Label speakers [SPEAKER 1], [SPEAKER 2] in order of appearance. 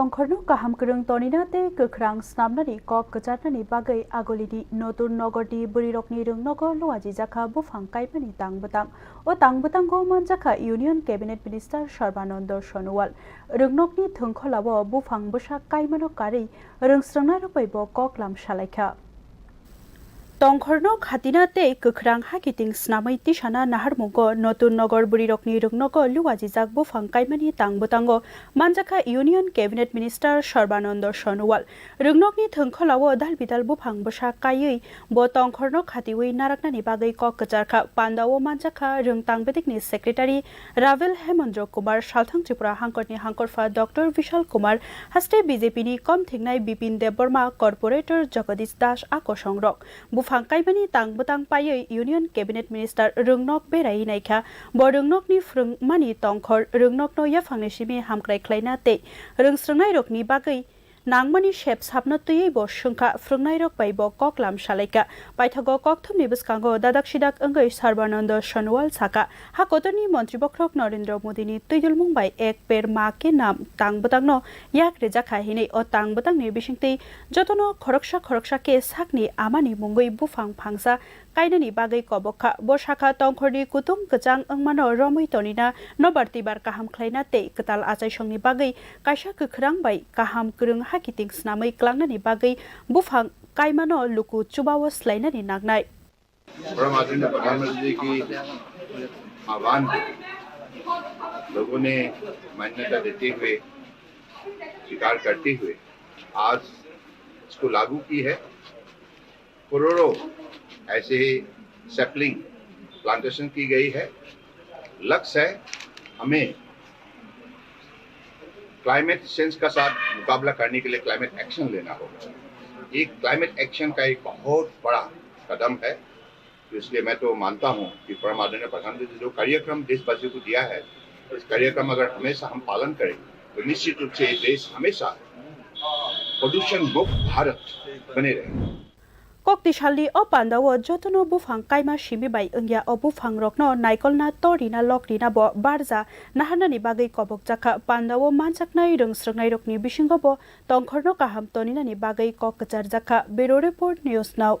[SPEAKER 1] Tongkhor Kaham Kurung tonina te Kukrang Snamnani Kok Kachatnani Bagai Agolidi Natun Nogordi Burirokni Rung Nogo Luaji Jaka Bufang Kaipani Tang Batang O Tang Batang Goman Jaka Union Cabinet Minister Sarbanando Sonowal Rungnokni Tongkholawo Bufang Bushak Kaimano Kari Rungsrangna Rupaibo Koklam Shalaika Tongkhor Hatinate Kukrang Hakiting Snamai Tishana Naharmungo Natun Nagaro Burirokni Rungnogo Luwajijak Bufang Kaimani Tang Butango Manjaka Union Cabinet Minister Sarbanando Sonowal Rungnokni Tongkholawo Dalbidal Bufang Busha Kayui Bo Tongkhor Hatiwi Naraknani Bagai Kok Kajarka Pandawo Manjaka Rungtang Bedikni Secretary Ravel Hemondro Kumar Salthang Tripura Hangkorni Hangkorfa Dr. Vishal Kumar Haste BJP ni Kom Thingnai Bipin Deborma Corporator Jagadish Das Ako Songrok Kaimani tang butang payoi Union Cabinet Minister Rungnok Berai Naikha Bo Rungnok ni Frung Mani Tongkhor Rungnok no Yafang Nishimi Hamkrai Klaina Te Rungsrangnai Rokni Bagai Nangmani Shep Sapno Tuyei Bo Shungka Frungnai Rok Bai Bo Koklam Shalaika Paithago Kokthumni Buskango Dadak Shidak Angai Sarbanando Sonowal Saka Hakotoni Montri Bokrok Narendra Modi ni Tuyul Mumbai Ek Per Ma ke Nam Tang Butang no Yak Rejakha Hine O Tang Butang ni Bishingti Jotono Khoroksha ke Sakni Amani Mungoi Bufang Phangsa Kainani Bagai Kobokha Bo Shaka Tongkhorni Kutung Kajang Angmano Romui Tonina Nobartibar Kaham Klaina Te Ketal Achai Shongni Bagai Kaisha Kukrang Bai Kaham Kurung Hakiting Snamai Klangnani Bagai Bufang Kaimano Luku Chubawo Slainani Nagnai
[SPEAKER 2] आदरणीय प्रधानमंत्री की आह्वान लोगों ने मान्यता देते हुए स्वीकार करते हुए आज इसको लागू की है। करोड़ों ऐसे ही सैपलिंग प्लांटेशन की गई है। लक्ष्य है हमें क्लाइमेट चेंज का साथ मुकाबला करने के लिए क्लाइमेट एक्शन लेना होगा। ये क्लाइमेट एक्शन का एक बहुत बड़ा कदम है। इसलिए मैं तो मानता हूं कि परम आदरणीय प्रधानमंत्री ने जो कार्यक्रम देशवासियों को दिया है, इस कार्यक्रम अगर हमेशा हम पालन करें तो निश्चित रूप से देश हमेशा प्रदूषण मुक्त भारत बने रहेगा।
[SPEAKER 1] Koktishalli o Pandawo Jotono Bufang Kaima Shimi Bai Ungya o Bufang Rokno Naikolna Torina Lokrina Bo Barza Nahanani Bagai Kobok Jaka Pandawo Manchaknai Rungsrangnai Rokni Bishingobo Tongkhor Kaham Tonina ni Bagai Kok Kajar Jaka Bureau Report News Now